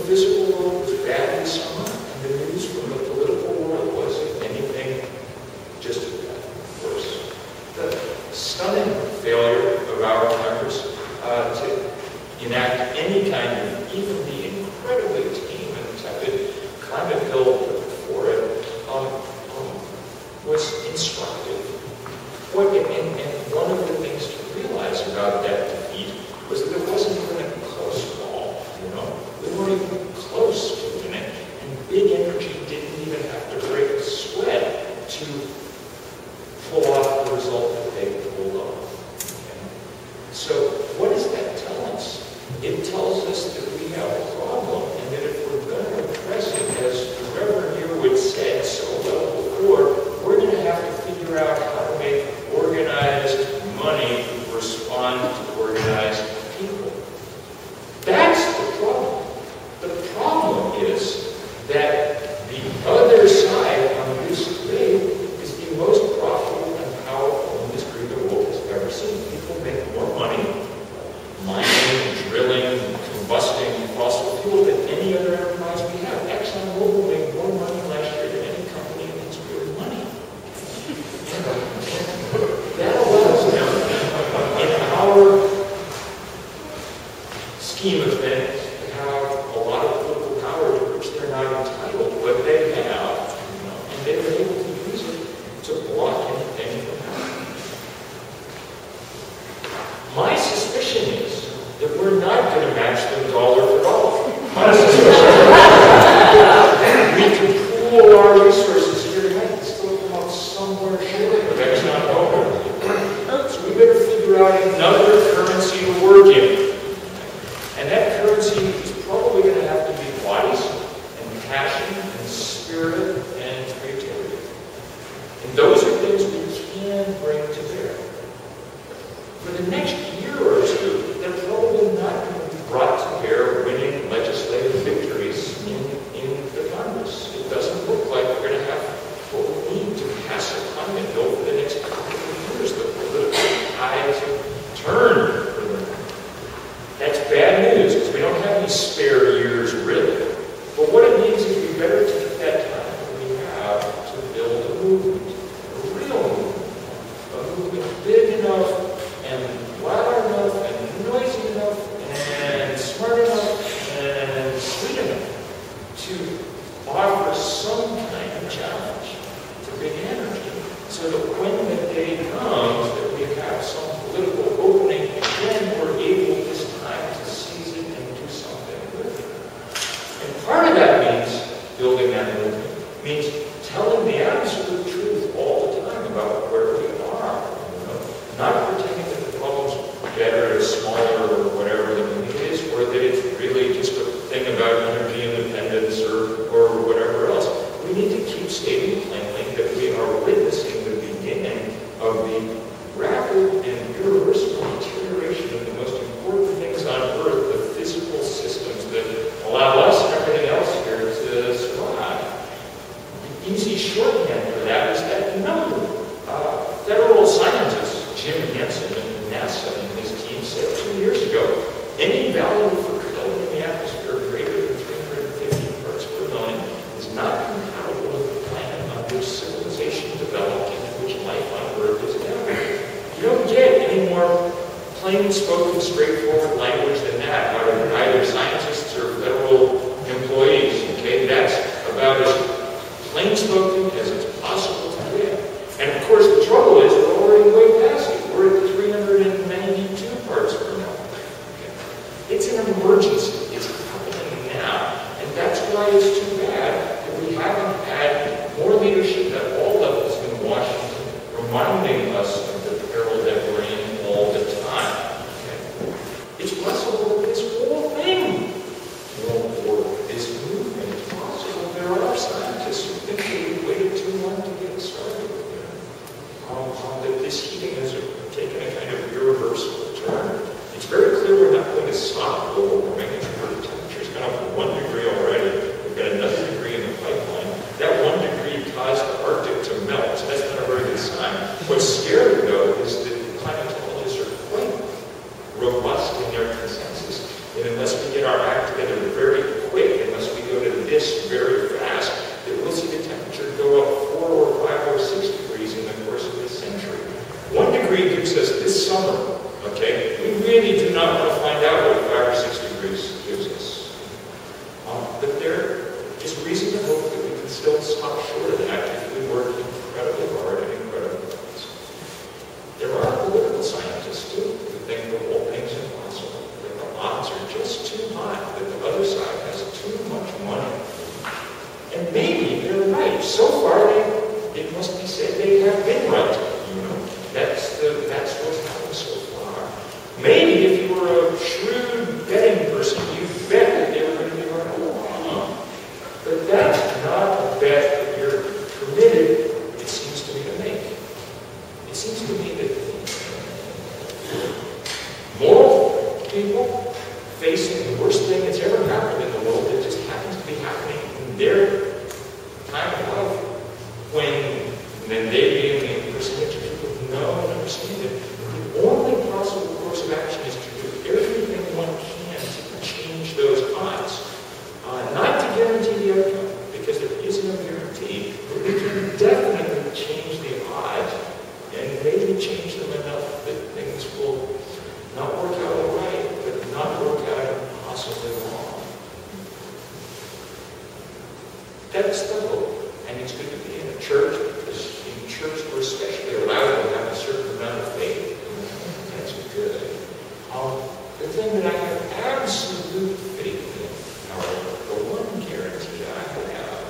physical world was badly sum up, and the news from the political world was, if anything, just as bad, worse. The stunning failure of our Congress to enact any kind of, even the incredibly tame and tepid climate bill before it, was instructive. And one of the things to realize about that defeat was that it wasn't even a close call, you know? We weren't even close to winning, and big energy didn't even have to break a sweat to pull off the result that they pulled off. Okay? So what does that tell us? It tells us that we have a problem, and that if we're going to address it, as the Reverend Yearwood said so well before, we're going to have to figure out how to make organized money respond to organized people. That's the problem. The problem is that the other side on this debate is the most profitable and powerful industry the world has ever seen. People make more money mining, drilling, combusting fossil fuel than any other enterprise we have. ExxonMobil made more money last year than any company in its real money. That allows them, in our scheme of things, to have a lot of political power to which they're not entitled, but they have, and they're able to use it to block anything from happening. My suspicion is that we're not going to match them dollar for dollar. My suspicion is we can pool our resources here tonight and still come out somewhere short of ExxonMobil. So we better figure out another currency to work in. And that currency is probably going to have to be wise and passion and spirit and creativity. And those are things we can bring to bear. For the next year or two, they're probably not going to be brought to bear winning legislative victories in the Congress. It doesn't look like we're going to have what we need to pass a climate bill for the next couple of years. The political tides have turned for them. That's bad news, because we don't have any spare years, really. But what it means is we better take that time that we have to build a movement, a real movement, a movement big enough and loud enough and noisy enough and smart enough and sweet enough to offer some kind of challenge to big energy, so that when the day comes that we have some political opening, then we're able this time to seize it and do something with it. And part of that means building that movement, means telling the absolute truth all the time about where we are, not pretending that the problem's better or smaller or whatever than it is, or that it's really just a thing about energy independence or whatever else. We need to keep stating plainly that we are witnessing the beginning of the rapid and irreversible deterioration of the most important things on Earth, the physical systems that allow us and everything else here to survive. The easy shorthand for that is that number. Federal scientist Jim Hansen at NASA and his team said 2 years ago, any value for drilling in the atmosphere greater than 350 parts per million is not compatible with the planet on which civilization developed and in which life on Earth is now. You don't get any more plain-spoken, straightforward language than that out of either scientists or federal employees. Okay, that's about as plain-spoken as it's possible to get. And of course, the trouble is we're already way past it. We're at 392 parts per million. Okay. It's an emergency. It's happening now, and that's why it's too bad that we haven't had more leadership at all levels in Washington reminding us of the peril that we're in all the time. Okay? It's possible that this whole thing won't work. This movement is possible. There are scientists who think that we this very fast that we'll see the temperature go up 4 or 5 or 6 degrees in the course of this century. 1 degree gives us this summer, okay? We really do not want to find out what 5 or 6 degrees gives us. But there is reason to hope that we can still stop short of that if we work incredibly hard and incredibly fast. There are political scientists, too, who think the whole thing's impossible, that the odds are just too high, that the other side has too much money. And maybe they're right. So far, it must be said they have been right. You know, that's what's happened so far. Maybe if you were a shrewd betting person, you'd bet that they were going to be right. But that's not a bet that you're permitted, it seems to me, to make. It seems to me that moral people facing the worst thing that's ever happened in the world that just happens to be happening in their time of life, when then they being the percentage of people who know and understand it, the only possible course of action is to do everything one can to change those odds. Not to guarantee the outcome, because there is no guarantee, but we can definitely change the odds and maybe change them enough that things will not work out all right, but not work out impossibly wrong. That's the hope. And it's good to be in a church, because in church we're especially allowed to have a certain amount of faith. That's good. The thing that I have absolute faith in, however, the one guarantee I have,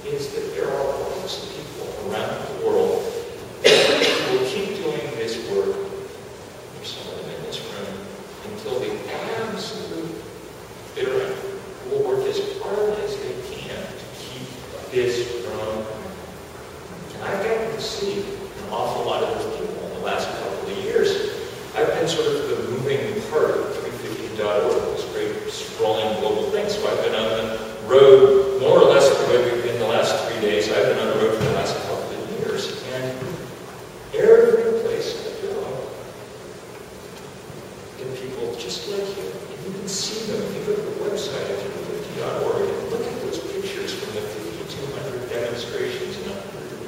is that there are lots of people around the world who will keep doing this work. There's some of them in this room until the absolute bitter end, who will work as hard as they can to keep this from. And I've gotten to see an awful lot of those people in the last couple of years. I've been sort of the moving part of 350.org, this great sprawling global thing. So I've been on the road more or less the way we've been the last 3 days. I've been on the road for the last couple of years. And every place I go, there are people just like you. And you can see them. If you go to the website at 350.org and look at those pictures from the 5,200 demonstrations in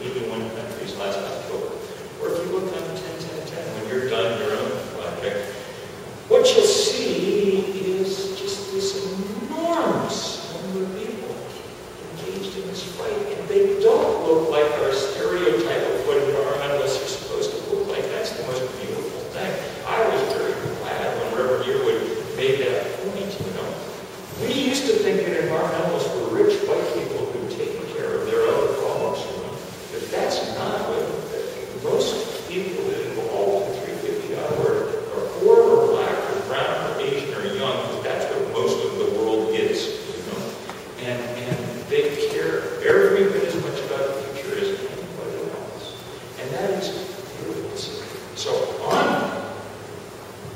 181 countries last October. Or if you look on 10-10-10 when you're done your own project, what you'll see is just this enormous number of people engaged in this fight. And they don't look like our stereotype of what environmentalists are supposed to look like. That's the most beautiful thing. I was very glad when Reverend Yearwood made that point, you know. We used to think that environmentalists were rich white people who'd taken care of their other problems, you know. But that's not what most people that involved in 350.org are poor or black or brown or Asian or young, because that's what most of the world is, you know. And they care every bit as much about the future as anybody else. And that is beautiful to see. So on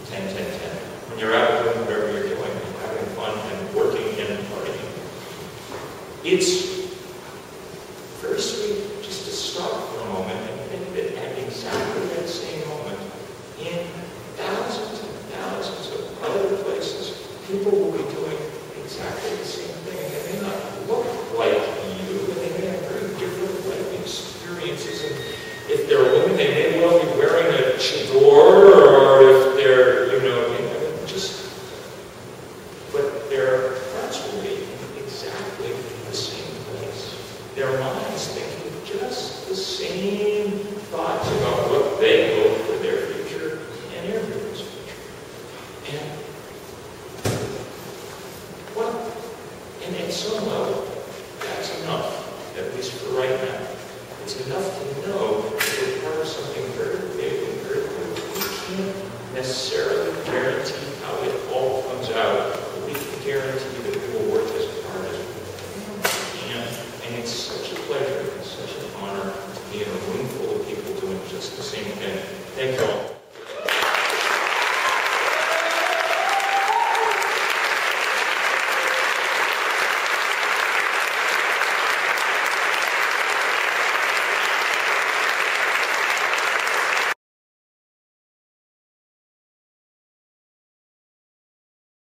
10-10-10, when you're out doing whatever you're doing, having fun and working and partying, it's very sweet just to stop for a moment and think that at exactly that same moment, in thousands and thousands of other places, people will be doing exactly the same thing. And they may not look like you, and they may have very different life experiences. And if they're women, they may well be wearing a chador, or if they're, you know, just, but their hearts will be in exactly the same place. Their minds thinking just the same thoughts about what they hope for their future and everyone's future. And, well, and at some level, that's enough, at least for right now. It's enough to know that we're part of something very big and very good. We can't necessarily guarantee how it all comes out, but we can guarantee that we will work as hard as we can. And it's such a pleasure and such an honor to be in a room full of people doing just the same thing. Thank you.